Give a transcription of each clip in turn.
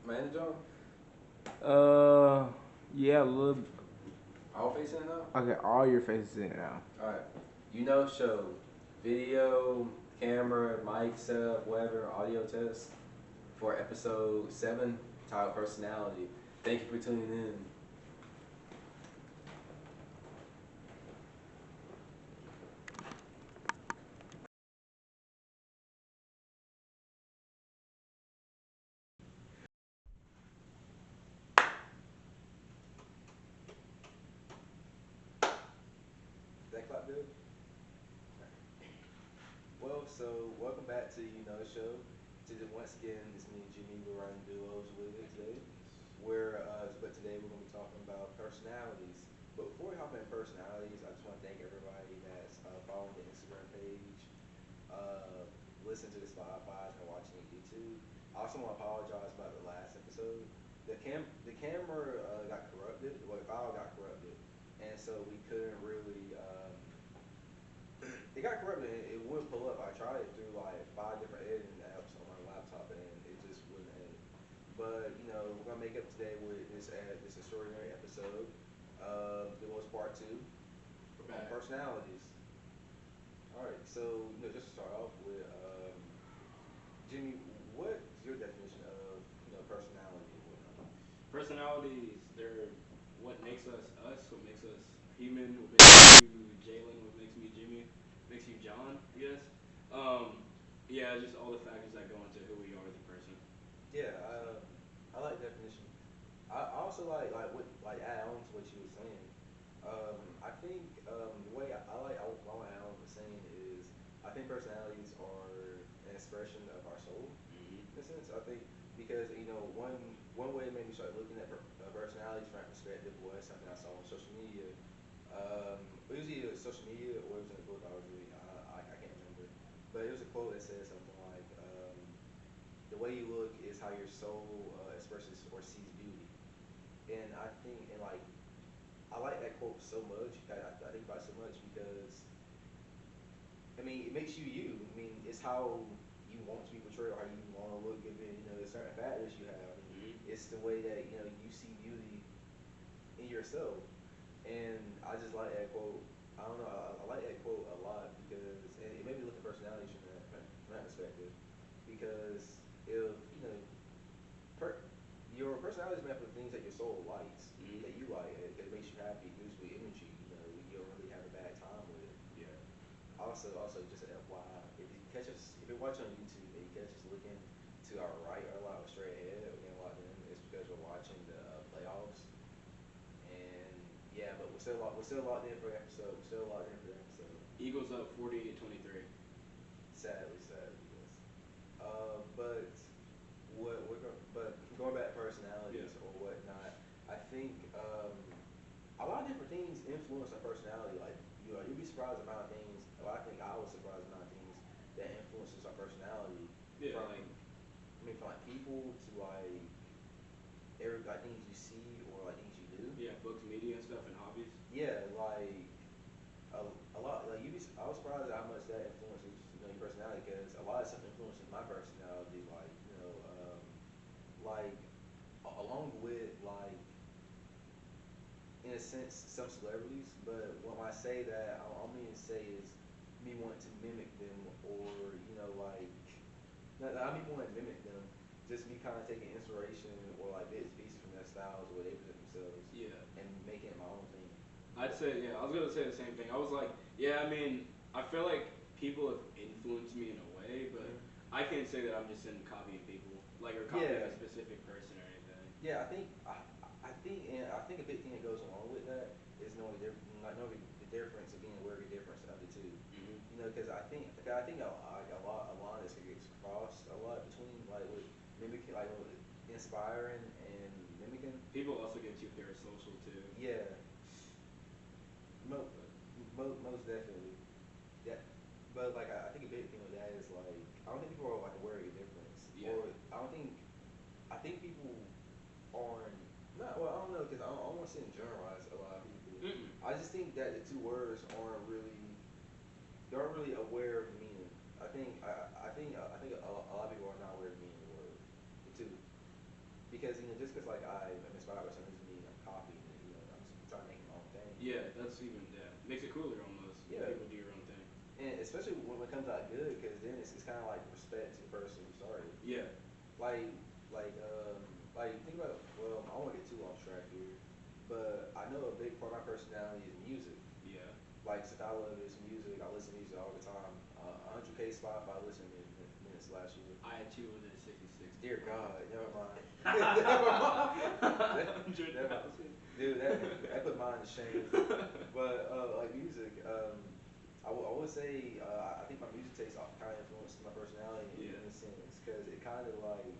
Manager? Yeah, a little. All facing it now? Okay, all your faces in it now. Alright. You know, show video, camera, mic setup, whatever, audio test for episode 7 titled Personality. Thank you for tuning in. Is that clap good? Well, so welcome back to YOUKNOSHOW. Today, once again, it's me and Jimmie. We're running duos with it today. But today we're going to be talking about personalities. But before we hop into personalities, I just want to thank everybody that's following the Instagram page, uh, listening to the Spotify, and watching it YouTube. I also want to apologize about the last episode. The camera got corrupted. Well, the file got corrupted, and so we couldn't really. It got corrupted. It wouldn't pull up. I tried it through like 5 different editing apps on my laptop, and it just wouldn't edit. But we're gonna make up today with this extraordinary episode. It was part 2 on personalities. All right. So just to start off with, Jimmie, what's your definition of personality and whatnot? Personalities, they're what makes us us, what makes us human, what makes you Jalen, what makes me Jimmie, makes you John, I guess. Um, yeah, just all the factors that go into who we are as a person. Yeah, I like definition. I also like what like add on to what you were saying. I think the way I like I want to add on to saying is I think personalities are an expression of our soul. Mm-hmm. In a sense, I think because one way it made me start looking at personalities from that perspective was something I saw on social media. It was either social media or it was in a book I was reading. I can't remember, but it was a quote that said something like, "The way you look is how your soul expresses or sees beauty." And I think, and like, I like that quote so much. I think about it so much because, I mean, it makes you you. I mean, it's how you want to be portrayed or how you want to look. Given the certain factors you have. I mean, Mm-hmm. it's the way that you see beauty in yourself. And I just like that quote. I don't know. I like that quote a lot because and it made me look at personalities from that perspective. Because if per, your personality is made up of things that your soul likes, Mm-hmm. that you like, that makes you happy, gives you energy. You don't really have a bad time with it. Yeah. Also, just an FYI, if you're watching on YouTube and you catch us looking to our right or left, straight ahead, again, a lot of them, it's because we're watching the playoffs. And yeah, but we're still locked in for the episode. We're still locked in for the episode. Eagles up 48-23. Sadly, yes. But but going back to Yeah. personalities or whatnot, I think a lot of different things influence our personality. Like you'd be surprised the amount of things. Well, I think I was surprised the amount of things that influences our personality. Yeah, From like I mean, from like people to like things you see or like things you do. yeah, books, media, and stuff, and hobbies. Yeah, like a lot. Like I was surprised at how much that influences your personality because a lot of stuff influences my personality. Like along with like in a sense some celebrities, but when I say that, all I mean to say is me wanting to mimic them or like not me wanting to mimic them, just me kind of taking inspiration or like bits and pieces from their styles or they present themselves Yeah. and making it my own thing. I'd say, yeah, I was gonna say the same thing. I was like, yeah, I mean, I feel like people have influenced me in a way, but Mm-hmm. I can't say that I'm just in copying people, like, or copying Yeah, a specific person or anything. yeah. I think a big thing that goes along with that is knowing the difference and being aware of the difference of the two. Mm-hmm. Because I think a lot of this gets crossed a lot between like with mimicking, like with inspiring and mimicking. People also get too parasocial too. Yeah, mo- But most definitely. Yeah, but like I think a big thing with that is like I don't think people are like aware of the difference, yeah. or I think people aren't. Not well. I don't know because I don't want to say generalize a lot of people. Mm-mm. I just think that the two words they aren't really aware of the meaning. I think a lot of people are not aware of the meaning of the word, the two, because just because like I'm inspired by something doesn't mean I'm copying it. I'm just trying to make my own thing. Yeah, that's even makes it cooler almost when Yeah, people do your own thing. and especially when it comes out good, because then it's kind of like respect to the person who started. Yeah, Like, like, um, like think about. Well, I won't get too off track here, but I know a big part of my personality is music. yeah. Like, since I love this music, I listen to music all the time. 100K Spotify listening minutes last year. I had 266. Dear God, never mind. Never mind. 100,000. Dude, that put mine to shame. But like music, I would say I think my music taste kind of influenced my personality Yeah. in a sense, because it kind of like,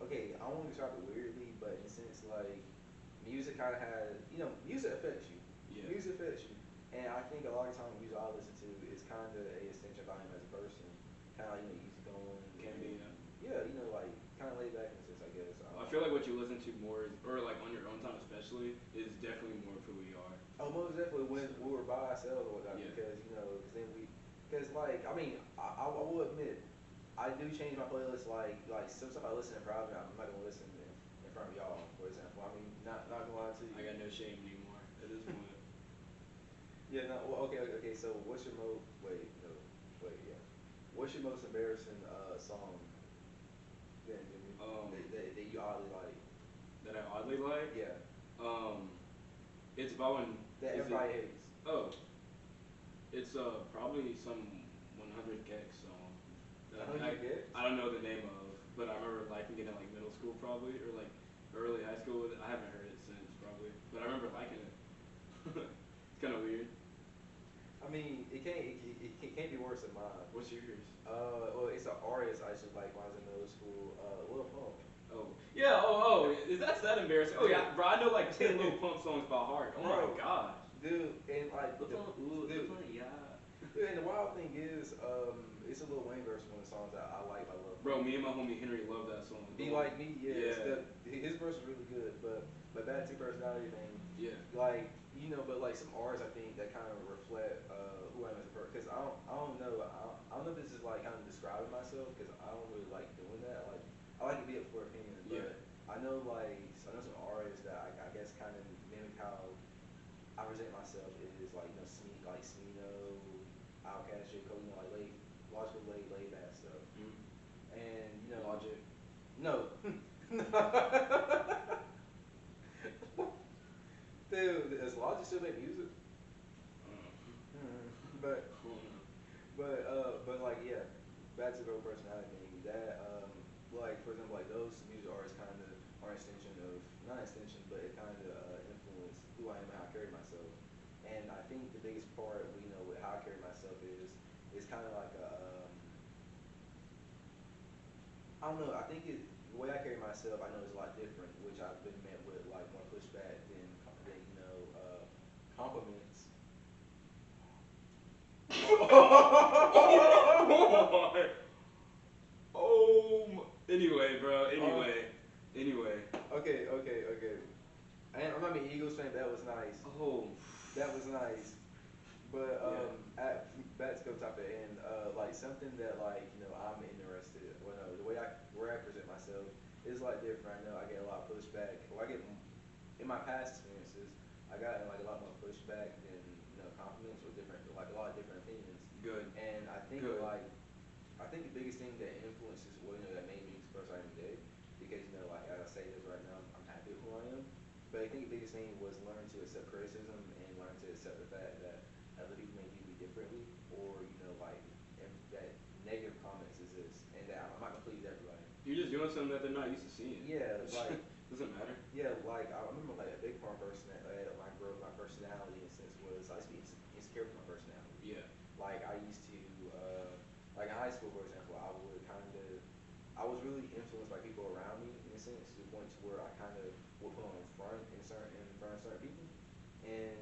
okay, I won't describe it weirdly, but in a sense like music kind of has, music affects you. Yeah. Music affects you, and I think a lot of times the music I listen to is kind of a extension of I am as a person, kind of like easy going. Can be, yeah. Yeah, like kind of laid back in a sense, I guess. I feel like what you listen to more is, or like on your own time especially, is definitely more of who we are. Oh, most definitely when we were by ourselves or whatnot, Yeah. because because like I mean, I will admit, I do change my playlist. Like some stuff I listen in private, I'm not gonna listen in front of y'all, for example. I mean, not gonna lie to you. I got no shame anymore at this point. Yeah, no. Well, okay. So, what's your Wait, no, wait, yeah. What's your most embarrassing song? Then, Jimmy, Um, that you oddly like? that I oddly like. Yeah, Um, it's about when that is everybody it? hates. Oh, it's probably some 100 Gex song that I know you get. I don't know the name of, but I remember liking it in like middle school probably, or like early high school. I haven't heard it since probably, but I remember liking it. It's kind of weird. I mean, it can't be worse than mine. What's yours? Well, it's an artist I used to like when I was in middle school. Lil Pump. Oh yeah. Is that embarrassing? Oh yeah, bro. I know like 10 Lil Pump songs by heart. Oh my Bro, gosh. dude, and like Lil Pump, ooh, Lil dude, Pump, yeah. dude, and the wild thing is, it's a Lil Wayne verse one of the songs that I like by Lil Bro, Pump. me and my homie Henry love that song. Be Like Me, yes, Yeah. his verse is really good, but back to personality thing, Yeah. like but like some artists I think that kind of reflect who I am as a person. Because I don't know if this is like kind of describing myself, because I don't really like doing that. I like to be up for opinion, Yeah. but I know some artists that I guess kind of mimic how I present myself is like Smino, Outkast, J. Cole, like logical, laid back stuff, Mm. and Logic. no. Dude, does Logic still make music? But like yeah, back to the whole personality thing. That like for example, like those music artists kind of are an extension of not an extension, but it kind of influence who I am and how I carry myself. And I think the biggest part, with how I carry myself is kind of like I don't know. I think the way I carry myself, I know is a lot different, which I've been met with like more pushback than compliments. Oh my. Anyway, bro. Anyway. Okay. And I'm not an Eagles fan, but that was nice. Oh. That was nice. But Yeah. back to go topic, and like something that I'm interested. Well, no, the way where I present myself is like different. I know I get a lot of pushback. Or I get in my past experiences, I got like a lot more pushback than compliments or different, like a lot of different opinions. Good. And Good. I think the biggest thing that influences that made me the person I am today, because like as I say this right now, I'm happy with who I am. But I think the biggest thing was learn to accept criticism and learn to accept the fact that other people may view me differently, or that negative comments exist, and that I'm not gonna please everybody. You're just doing something that they're not used to seeing. Yeah, like Doesn't matter. yeah, like I remember like a big part of person that my growth, my personality in a sense was I used to be insecure with my personality. Yeah. Like I used to, like in high school, for example, I was really influenced by people around me in a sense to the point to where I kind of would put on front in front of certain people, and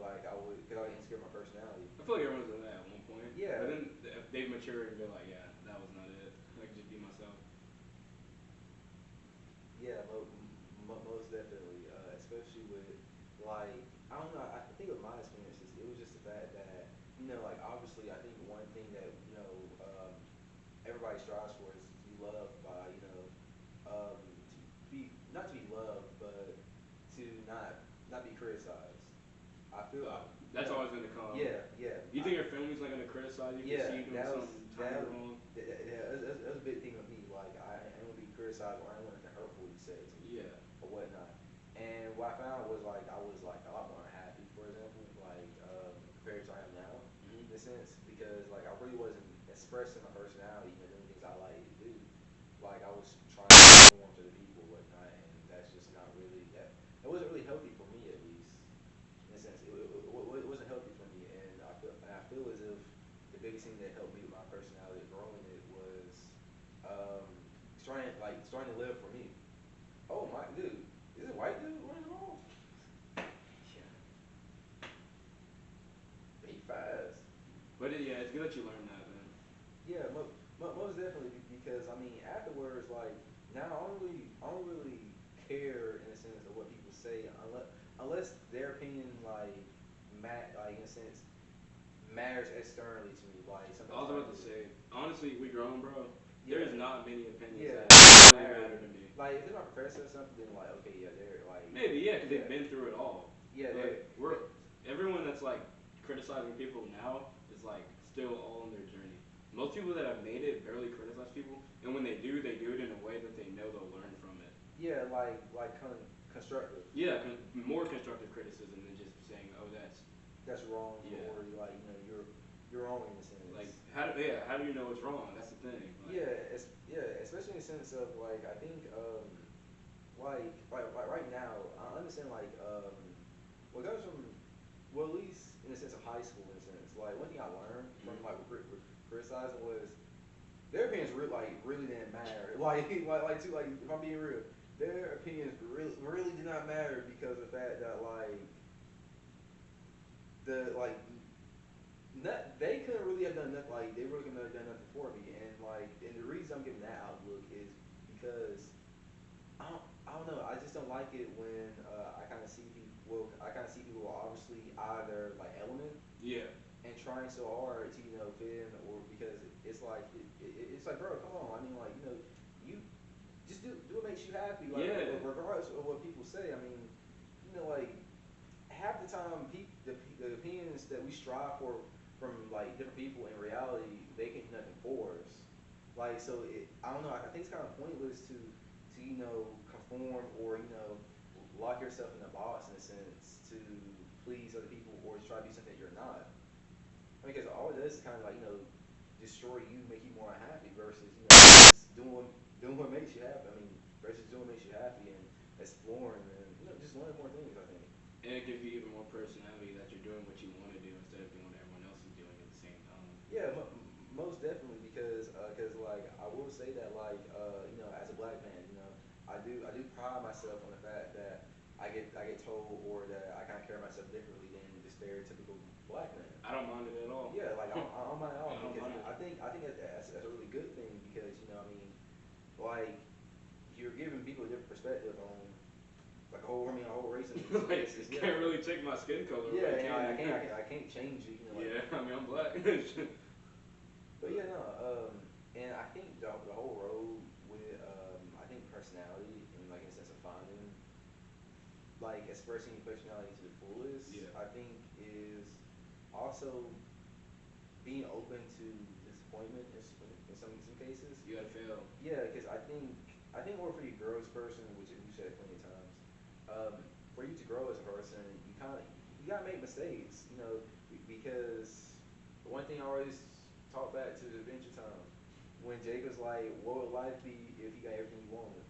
like because I was insecure with my personality. I feel like everyone's done that at one point. Yeah, But then if they've matured and they're like, yeah, that was not it. I could just be myself. yeah, most definitely, especially with like I don't know. I think with my experiences, it was just the fact that like obviously, I think one thing that everybody strives for is to be loved by to be feel That's always gonna come. yeah. You think your family's not gonna criticize you if they see you doing something tiny wrong? That was a big thing with me. Like I ain't gonna be criticized or I ain't want nothing hurtful to say to me Yeah. or whatnot. And what I found was like I was like a lot more unhappy, for example, like compared to I am now, Mm-hmm. in a sense, because like I really wasn't expressing my personality and doing things I like to do. Like I was trying to conform to the people or whatnot, and that's just not really that. It wasn't really healthy for me, at least in a sense. It wasn't healthy for me, and I feel as if the biggest thing that helped me with my personality growing it was um, starting to live for me. Oh my dude, is this a white dude running the ball? Yeah. He fast. But yeah, it's good that you learned that, man. Yeah, most definitely because I mean afterwards, like now I don't really care in a sense of what people say unless their opinion like in a sense matters externally to me. Like I something was trying about to to say, honestly, we grown, bro. yeah There's not many opinions yeah that really matter. matter to me. Like if it's my professor or something, then like okay yeah they're like Maybe, yeah, because they've yeah been through it all. yeah But everyone that's like criticizing people now is like still all in their journey. Most people that have made it barely criticize people, and when they do it in a way that they know they'll learn from it. yeah constructive. Yeah, more constructive criticism than just saying, "Oh, That's wrong yeah." or like you're wrong in a sense. Like, how do you know it's wrong? That's the thing. Like, Yeah, especially in the sense of like I think like right now I understand like what goes from well at least in the sense of high school in a sense like one thing I learned from mm-hmm. like criticizing was their opinions really didn't matter like to like if I'm being real their opinions really did not matter because of the fact that like the like not, they couldn't really have done nothing. Like they really couldn't have done nothing for me. And the reason I'm giving that outlook is because I don't know. I just don't like it when I kind of see people. Well, I kind of see people obviously out of their like element Yeah. and trying so hard to fit in, or because it's like it's like bro, come on. I mean, like you just do what makes you happy. Like Yeah. regardless of what people say. I mean, like half the time, the opinions that we strive for from like different people in reality, they can do nothing for us. Like so, I don't know. I think it's kind of pointless to conform or lock yourself in a box in a sense to please other people or to try to be something that you're not. I mean, because all it does is kind of like destroy you, make you more unhappy versus just doing what makes you happy. I mean, versus doing what makes you happy and exploring and just learning more things. I think. And it gives you even more personality that you're doing what you want to do instead of doing what everyone else is doing at the same time. Yeah, most definitely because like I will say that like as a black man I do pride myself on the fact that I get told or that I kind of carry myself differently than the stereotypical black man. I don't mind it at all. Yeah, like I don't mind at all I don't because mind it. I think that's a really good thing because I mean like you're giving people a different perspective on like a whole race of Like, experiences. you can't really take my skin color Yeah, away, and can you? I can't change it. Yeah, I mean, I'm black. But yeah, no, and I think the whole road with I think personality and like in a sense of finding like expressing your personality to the fullest, Yeah. I think is also being open to disappointment in some cases. You gotta fail. Yeah, because I think in order for you to grow as a person, which you said plenty of times, for you to grow as a person, you gotta make mistakes, because one thing I always talk back to the Adventure Time when Jake was like, "What would life be if you got everything you wanted,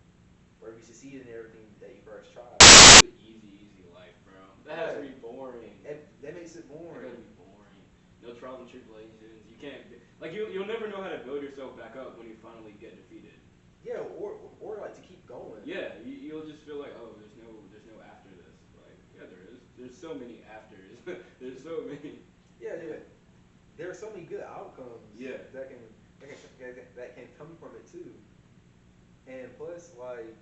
or if you succeeded in everything that you first tried?" It's an easy life, bro. That has to be boring. That makes it That boring. gotta be boring. No trials and tribulations. You can't like you'll never know how to build yourself back up when you finally get defeated. Yeah, or like to keep going. Yeah, you'll just feel like, oh, there's no after this. Like, yeah, there is. There's so many afters. There's so many. Yeah. There are so many good outcomes. Yeah. that can come from it too. And plus, like,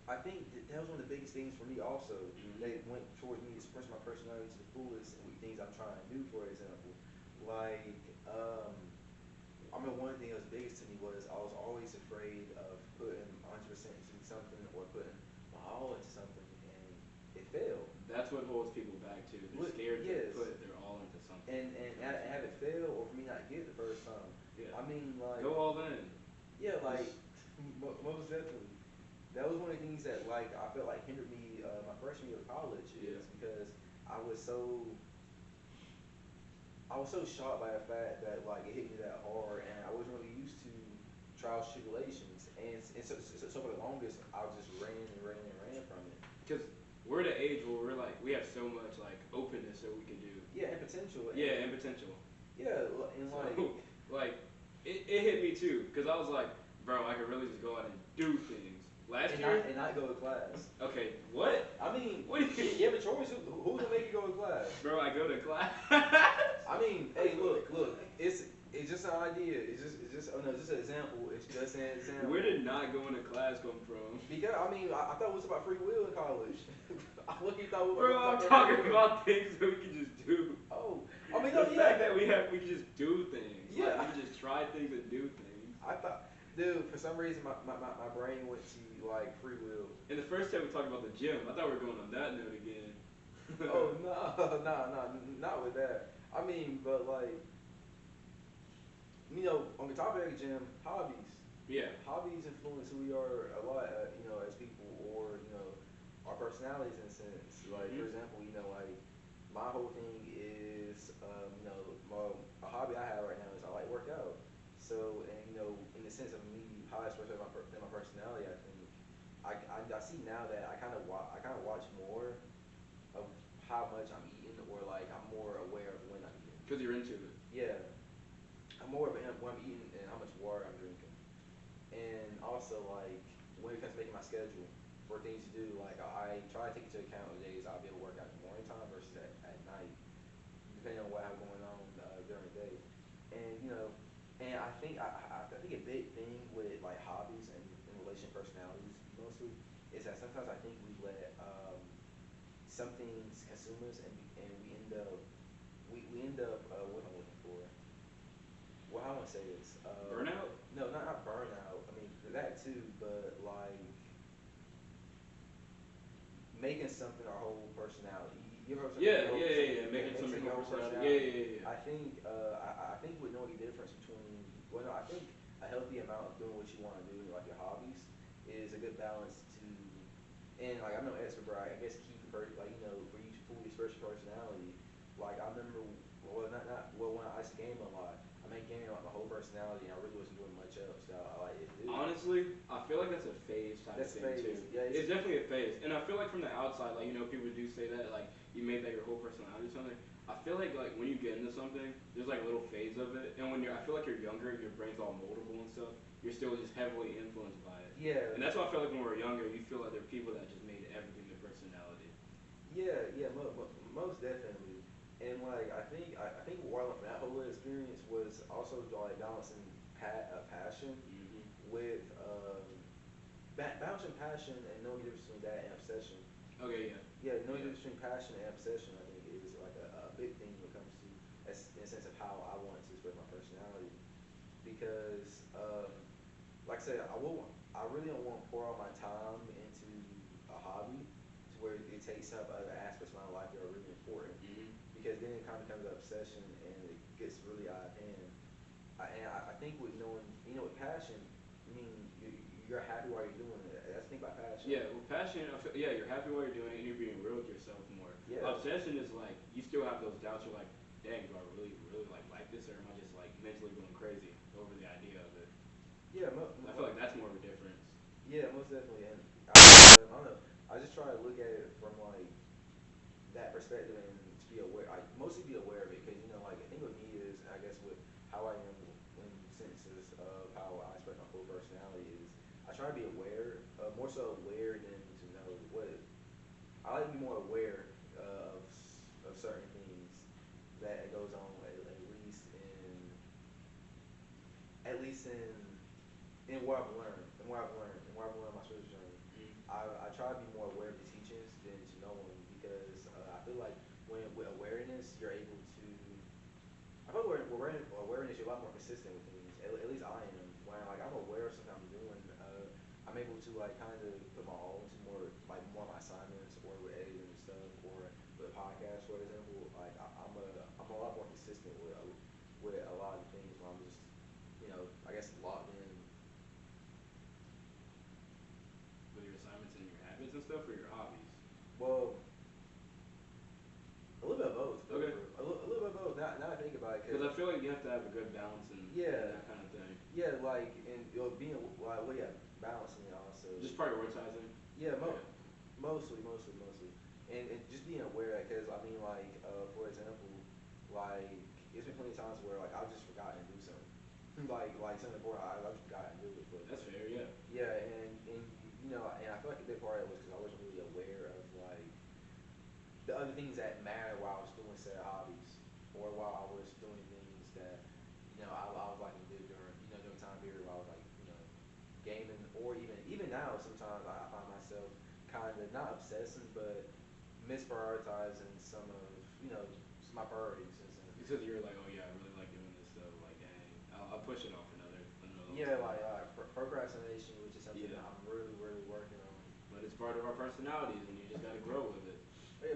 I think that was one of the biggest things for me also. Mm-hmm. That went towards me expressing my personality to the fullest and things I'm trying to do. For example, like, I mean, one thing that was biggest to me was I was always afraid of putting 100% into something or putting my all into something, and it failed. That's what holds people back too. They're and have it fail or for me not get it the first time. Yeah. I mean, like, Go all in. yeah, like Just most definitely. That was one of the things that like I felt like hindered me my freshman year of college yeah. is because I was so I was so shocked by the fact that like it hit me that hard, and I wasn't really used to trials and tribulations, and so for the longest I just ran and ran and ran from it. Because we're at an age where we're like we have so much like openness that we can do. Yeah, and potential, Yeah, and potential. yeah, and like So like it hit me too because I was like, bro, I could really just go out and do things. Last year, and not go to class. okay, what? I mean, What do you? you have a choice. Who's gonna make you go to class? Bro, I go to class. I mean, hey, look, it's just an idea. It's just oh no, it's just an example. It's just an example. Where did not going to class come from? Because I mean, I thought it was about free will in college. What you thought? Bro, I'm about talking free will? about things that we can just do. Oh, I mean, The no, fact yeah, that we can just do things. yeah. Like, we can just try things and do things. I thought, dude, for some reason my brain went to like free will. In the first time we talked about the gym, I thought we were going on that note again. Oh no, no, not with that. I mean, but like, on the topic of the gym, hobbies. Yeah. Hobbies influence who we are a lot, as people, or our personalities in a sense. Like for Mhm. example, like my whole thing is, a hobby I have right now is I like workout. So, and in the sense of me, how I express my personality, I think I see now that I kind of watch more of how much I'm eating, or like I'm more aware of when I'm eating. Because you're into it. Yeah, I'm more of when I'm eating and how much water I'm drinking. And also like when it comes to making my schedule for things to do, like I try to take into account the days I'll be able to work out in the morning time versus at night, depending on what I have going on during the day. And and I think a big thing with like hobbies and in relation to personalities mostly is that sometimes I think we let some things consume us, and we end up what I'm looking for. Well, how I want to say this. Burnout? No, not burnout. I mean that too, but like making something our whole personality. You ever heard Yeah, something? yeah, yeah, yeah. Making Making something something your your whole personality. Yeah, personality. yeah, yeah, I think I think we know the difference between no, I think a healthy amount of doing what you want to do, like your hobbies, is a good balance to. And like I'm no expert, but I guess key like for you to fully express your personality. Like I remember, well, not well when I used to game a lot. I made gaming like my whole personality, and I really wasn't doing much else that I like to do. Honestly, I feel like that's a phase type That's of thing phase. too. Yeah, It's definitely a phase, and I feel like from the outside, like people do say that like you make that your whole personality or something. I feel like when you get into something, there's like a little phase of it, and when I feel like you're younger, your brain's all moldable and stuff. You're still just heavily influenced by it, yeah. and that's why I feel like when we're younger, you feel like there are people that just made everything their personality. Yeah, most definitely. And like I think what I learned from that whole experience was also like balancing passion Hmm. with balancing passion and knowing the difference between that and obsession. Okay, yeah, Yeah, knowing yeah. the difference between passion and obsession, I think is like a big thing when it comes to in a sense of how I want to express my personality. Because like I said, I really don't want to pour all my time into a hobby to where it takes up other aspects of my life that are really important. Hmm. Because then it kind of becomes an obsession and it gets really out of hand. I think with knowing, with passion, I mean, you're happy while you're doing it. That's the thing about passion. Yeah, well, passion. Yeah, you're happy while you're doing it, and you're being real with yourself more. Yeah, Obsession is like you still have those doubts. You're like, dang, do I really, really like this, or am I just like mentally going crazy over the idea of it? yeah, I feel like that's more of a difference. yeah, most definitely. And I don't know. I just try to look at it from like that perspective and to be aware. I mostly be aware of it because like the thing with me is I guess with how I am when senses of how I express my full personality is I try to be aware, more so aware than to know what. I like to be more aware of certain things that goes on at least in what I've learned and what I've learned my spiritual journey. Mm. I try to be more aware of the teachings than to know them because I feel like when with awareness you're able to. I feel like awareness you're a lot more consistent with things. At least I am. When like I'm aware of something I'm doing, I'm able to like kind of put my all into more of my assignments or with editing and stuff or with podcasts for example. Like I'm a lot more consistent stuff or your hobbies? Well, a little bit of both. Okay. A little bit of both. Now I think about it, Because I feel like you have to have a good balance and yeah, that kind of thing. yeah, like and being like well, yeah, balancing it also. Just prioritizing. Yeah, Yeah. mostly, and just being aware, because I mean, like, for example, like it's been plenty of times where like I've just forgotten to do something, like something important, I've just forgotten to do it, but That's fair. Yeah. yeah, and and I feel like a big part of it was because I wasn't really aware of like the other things that matter while I was doing said hobbies, or while I was doing things that I was liking to do during time period while I was like gaming, or even now sometimes I find myself kind of not obsessing but misprioritizing some of my priorities in a sense. Because you're like, oh yeah, I really like doing this stuff. Like, dang, I'll push it off another little Yeah, time. like procrastination, which is something that Yeah. I'm really working on. But it's part of our personalities, and you just gotta grow with it. Yeah,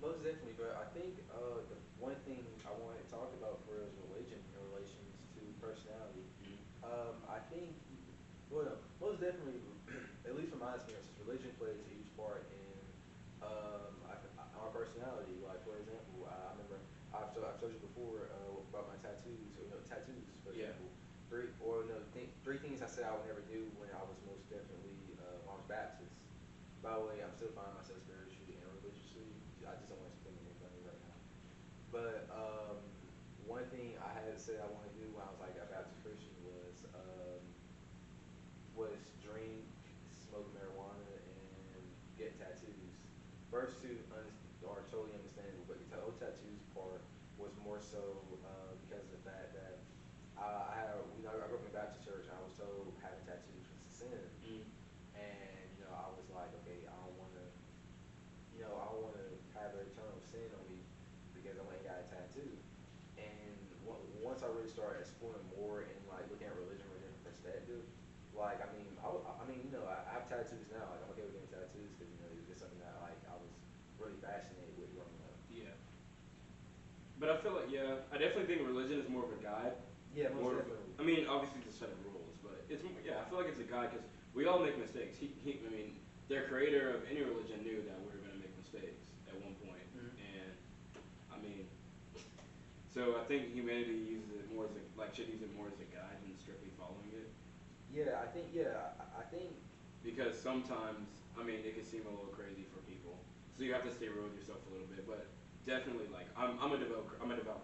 most definitely. But I think the one thing I want to talk about for is religion in relations to personality. Mm-hmm. I think, well, no, most definitely, at least from my experience, religion plays a huge part in our personality. Like, for example, I remember I've told you before about my tattoos, or tattoos, for Yeah. example. Three things I said I would never do when I was most definitely I was Baptist. By the way, I'm still finding myself spiritually and religiously. I just don't want to spend any money right now. But one thing I had said I wanted to do when I was like a Baptist Christian was drink, smoke marijuana, and get tattoos. First two are totally understandable, but the whole tattoos part was more so because of the fact that I grew up in a Baptist church. And I was told having tattoos was a sin, Mm-hmm. and I was like, okay, I don't want to have an eternal sin on me because I went and got a tattoo. And once I really started exploring more and like looking at religion from a different perspective, like I have tattoos now. Like I'm okay with getting tattoos because it's just something that like I was really fascinated with growing up. Yeah. But I feel like, yeah, I definitely think religion is more of a guide. Yeah, most More of, definitely. I mean, obviously it's a set of rules, but yeah, I feel like it's a guide because we all make mistakes. I mean, the creator of any religion knew that we were going to make mistakes at one point. Mm-hmm. And, I mean, so I think humanity uses it more as a, like, should use it more as a guide than strictly following it. I think Because sometimes, I mean, it can seem a little crazy for people. So you have to stay real with yourself a little bit, but definitely, like, I'm a devout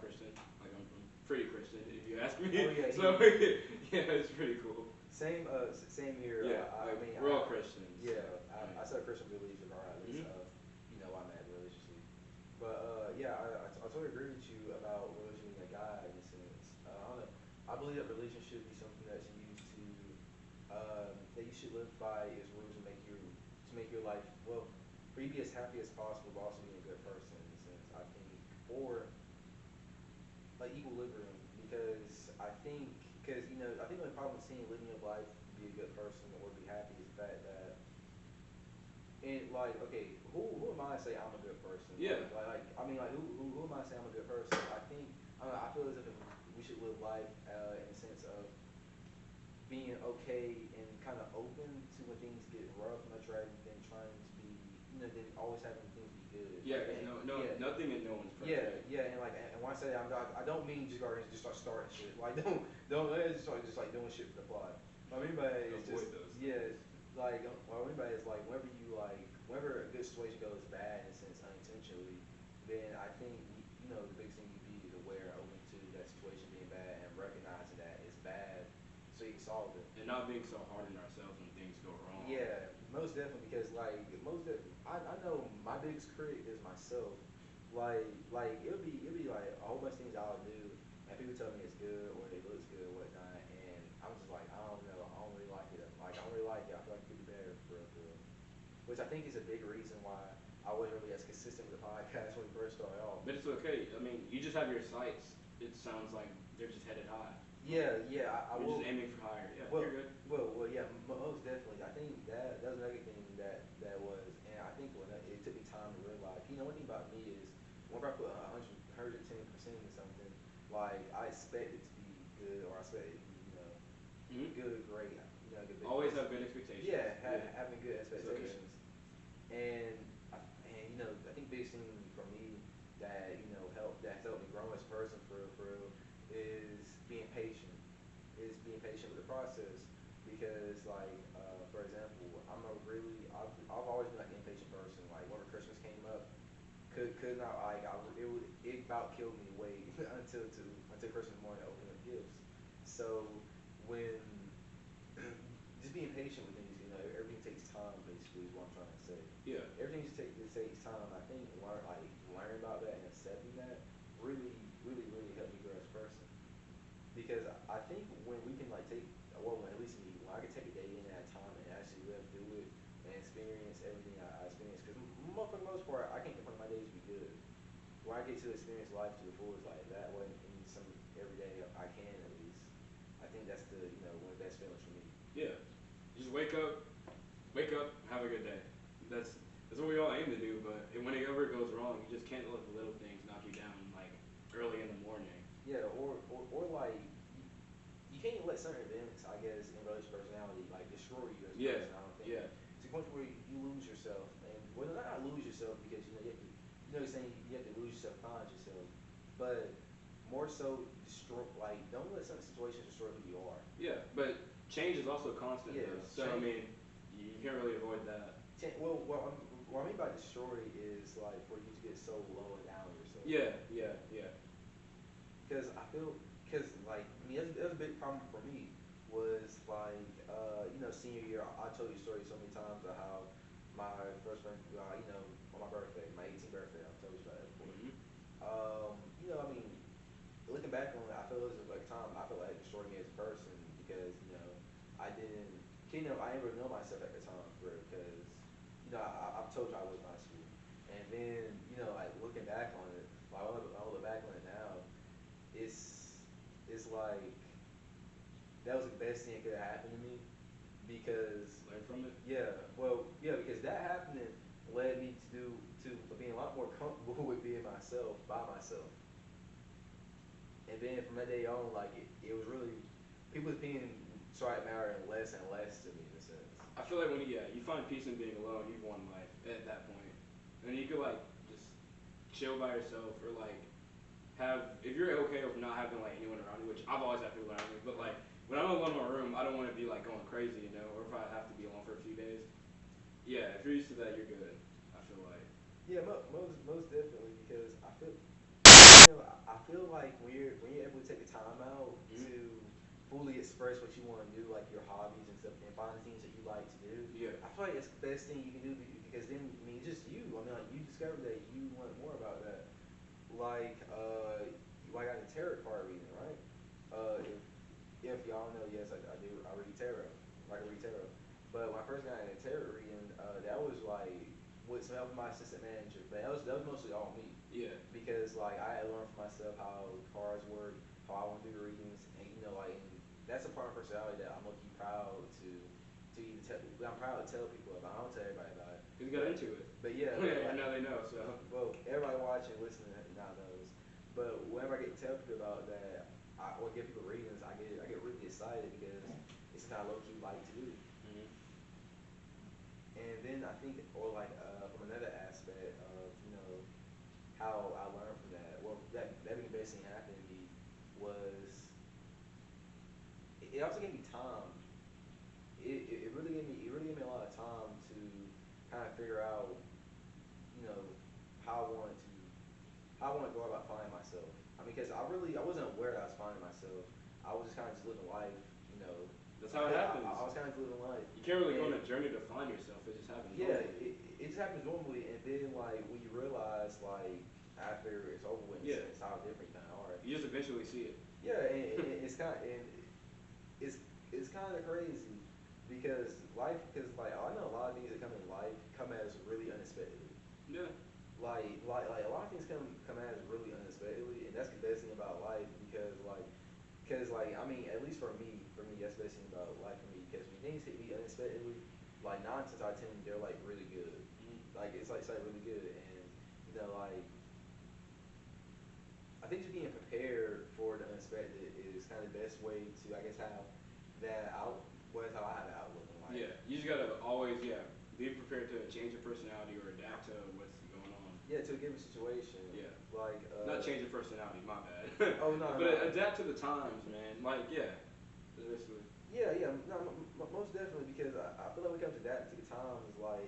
Christian. Like, I'm pretty Christian, if you ask me. oh yeah, So, yeah, it's pretty cool. same here. Yeah, I like, mean we're all Christians. yeah, So, I said Christian beliefs regardless mm-hmm. of I'm at religiously. But yeah, I totally agree with you about religion being a guide in a sense. I don't know. I believe that religion should be something that's used to that you should live by its rules and make your life well for you to be as happy as possible, but also being a good person in a sense. I think or like equilibrium because I think the only problem with seeing living your life, be a good person or be happy is the fact that and like, okay, who am I to say I'm a good person? Yeah. I mean, like, who am I to say I'm a good person? I think, I don't know, I feel as if we should live life in a sense of being okay and kind of open to when things get rough, much rather than trying to be, than always having things be good. Yeah, Like, because and, no, yeah, nothing and no one's yeah, perfect. yeah, and like, and when I say I'm not, I don't mean just start starting shit. Like, don't just start just like doing shit for the plot. What I mean by it is just, Avoid those yeah, things. like what I mean by it is like whenever a good situation goes bad in a sense unintentionally, then I think the biggest thing you be is aware, open to that situation being bad, and recognizing that it's bad, so you can solve it. And not being so hard on ourselves when things go wrong. Yeah, most definitely because I know my biggest critic is myself. Like it'll be like a whole bunch of things I'll do and people tell me it's good or it looks good or whatnot and I'm just like I don't know, I don't really like it. Like I don't really like it. I feel like it could be better for real for real. Which I think is a big reason why I wasn't really as consistent with the podcast when we first started off. But it's okay. I mean, you just have your sights. It sounds like they're just headed high. Yeah, I You're will. just aiming for higher. Yeah, Well, you're good. yeah, most definitely. I think that was another thing that was, and I think it took me time to realize. One thing about me is whenever I put 110% into something, like I expect it to be good, or I expect it to be, Mm-hmm. good, great, good big Always person. have good expectations. Yeah, Yeah, having good it's okay. expectations. And I think biggest thing for me that that has helped me grow as a person for real is being patient. Is being patient with the process because for example, I've always been like an impatient person. Like whenever Christmas came up, could not like it about killed me to wait until Christmas morning to open up gifts. So when just being patient with things, everything takes time. Basically, is what I'm trying to say. Yeah. Everything just takes time. I think learning about that and accepting that really, really, really helped me grow as a person. Because I think when we can at least me, when I can take a day in at a time and actually live through it and experience everything I experience. Because for the most part, I can't complain my days be good. When I get to experience life to the fullest like that way, in some every day I can at least. I think that's one of the best feelings for me. Yeah. Just wake up, have a good day. That's what we all aim to do. But whenever it goes wrong, you just can't let the little things knock you down like early in the morning. Yeah, or like you can't let certain events, I guess, in relation to personality, like destroy you as a Yeah. person. I don't think Yeah. to the point where you lose yourself, and well, not lose yourself because you have to, you're saying you have to lose yourself, find yourself, but more so destroy. Like, don't let certain situations destroy who you are. Yeah. But change is also constant Yeah, though. So I mean, you can't really avoid that. What I mean by destroy is like for you to get so low and down on yourself. Yeah. Yeah. Yeah. Because because that's a big problem for me was senior year. I told you a story so many times of how my first friend, on my birthday, my 18th birthday, I've told you about that before. Mhm. I mean, looking back on it, I feel it was like time. I feel like it destroyed me as a person because I didn't, I didn't really know myself at the time for real because I've told you I was in high school, and then like looking back on it, I look back on it now, it's it's like that was the best thing that could have happened to me because Learn from it. because that happening led me to being a lot more comfortable with being myself by myself. And then from that day on, like it was really people's opinion started mattering less and less to me in a sense. I feel like when you find peace in being alone, you've won life at that point. And you could like just chill by yourself or like have if you're okay with not having like anyone around you, which I've always had people around me, but like when I'm alone in my room, I don't want to be like going crazy, or if I have to be alone for a few days. Yeah, if you're used to that, you're good. I feel like. Yeah, most definitely because I feel like when you're able to take the time out Mhm. to fully express what you want to do, like your hobbies and stuff, and find the things that you like to do. Yeah. I feel like it's the best thing you can do because then I mean it's just you. I mean like you discover that you want more about that. Like I got a tarot card reading, right? If y'all know, yes, I do. I read tarot. I can read tarot. But when I first got into tarot reading, that was like with some help from my assistant manager. But that was mostly all me Yeah. because like I had learned for myself how cards work, how I want to do readings, and and that's a part of personality that I'm looking proud to even tell. I'm proud to tell people about. I don't tell everybody about it. Cause you got into it. But yeah, And now they know. So. well, everybody watching, listening now knows. But whenever I get to tell people about that, or give people readings, I get really excited because it's kind of low key like to do. Mhm. And then I think, or from another aspect of how I learned from that. Well, that being the best thing happened to me was it also gave me time. It really gave me a lot of time to kind of figure out you know how I want to go about finding myself. I mean, because I wasn't aware that I was finding myself. I was just kind of just living life, you know. That's how it happens. I was kind of living life. You can't really go on And a journey to find yourself. It just happens. yeah, Normally. it just happens normally, and then when you realize after it's over with, Yeah. it's how different you kind of are. You just eventually see it. Yeah, and it's it's kind of crazy because I know a lot of things that come in life come as really unexpectedly. Yeah. Like a lot of things come at us really unexpectedly, and that's the best thing about life because I mean at least for me that's the best thing about life for me because when things hit me unexpectedly, like 9 times out of 10 they're like really good, Mhm. like it's like really good, and like I think just being prepared for the unexpected is kind of the best way to I guess have that out. What is how I have an outlook on life. Yeah. You just gotta always be be prepared to change your personality or adapt to what's going on. Yeah, to a given situation. Yeah. Like Not change your personality, my bad. Oh no, But no. adapt to the times, man. Like, yeah. Basically. Yeah, yeah, no, most definitely because I feel like we come to that to the times like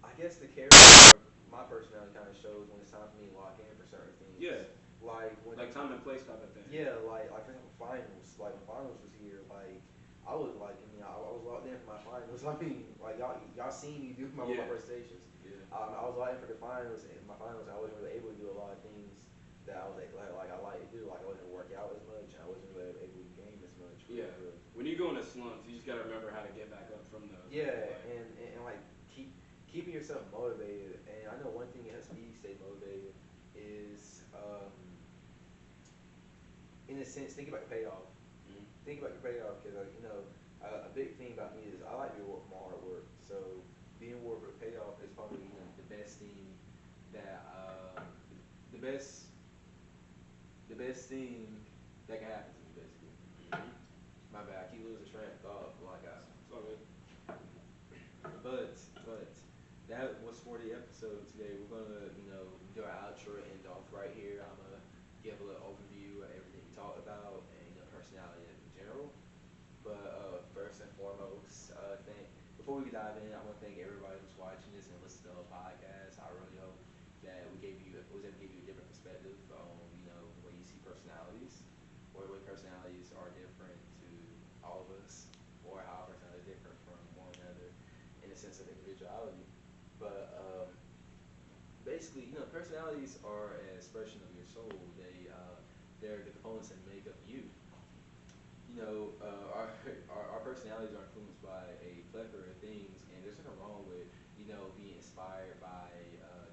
I guess the character of my personality kind of shows when it's time for me to lock in for certain things. Yeah. Like when Like time and place type of thing. yeah, like for example finals. Like when finals was here, like I was like I was locked in for my finals. I mean like y'all seen me do my Yeah. presentations. Yeah. I was locked in for the finals and my finals I wasn't really able to do a lot of things that I was like I like to do. Like I wasn't able to work out as much. I wasn't really able to game as much. Yeah. Really. When you go into slumps, you just gotta remember how to get back up from those. Yeah, Like, and like keeping yourself motivated. And I know one thing that helps me stay motivated is, in a sense, think about your payoff. mm, Think about your payoff because, like, a big thing about me is I like to be more hard work. So being rewarded for the payoff is probably the best thing that the best the best thing that can happen to me basically. mm-hmm. My bad, I keep losing train of thought. But like It's all good. but that was for the episode today. We're gonna do our outro and end off right here. I'm gonna give a little overview of everything we talked about and personality in general. But first and foremost, thank before we dive in, I want to thank everybody who's watching this and listening to our podcast. I really hope that was able to give you a different perspective on the way you see personalities, or the way personalities are different to all of us, or how our personality is different from one another in the sense of individuality. But basically, personalities are an expression of your soul. They're the components that make up you. Our personalities are influenced by a plethora of things, and there's nothing wrong with being inspired by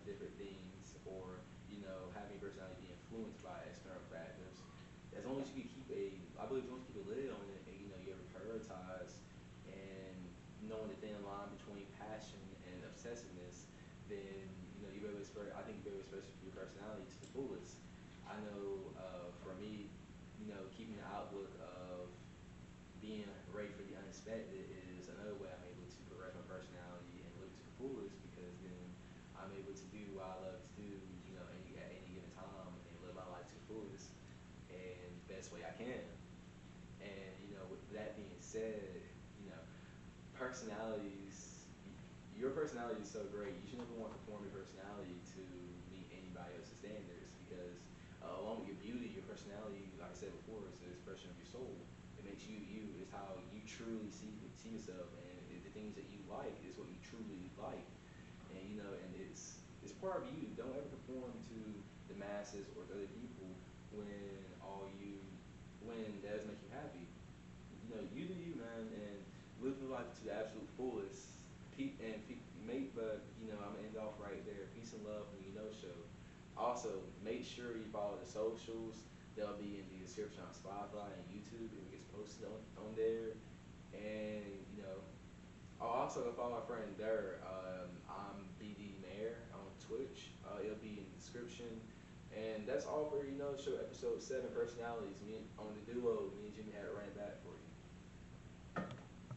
different things, or having your personality be influenced by external factors. As long as you can I believe as long as you keep a lid on it, and you ever prioritize and knowing the thin line between passion and obsessiveness, then you be able to express. I think you be able to express your personality to the fullest. I know for me, keeping the outlook of being ready for the unexpected is another way I'm able to progress my personality and live to the fullest because then I'm able to do what I love to do, at any given time and live my life to the fullest and best way I can. And with that being said, you know, personalities, your personality is so great. You should never want to conform your personality to meet anybody else's standards because along with your beauty, your personality, like I said before, is an expression of your soul. It makes you you. It's how you truly see yourself, and the things that you like is what you truly like. And and it's part of you. Don't ever conform to the masses or to other people when all you when that doesn't make you happy. You do you, man, and live your life to the absolute fullest. But I'm gonna end off right there. Peace and love from Show. Also, make sure you follow the socials. They'll be in the description on Spotify and YouTube. It gets posted on there. And also follow my friend there. I'm Immbdmar on Twitch. It'll be in the description. And that's all for Show episode 7 personalities. Me on the duo. Me and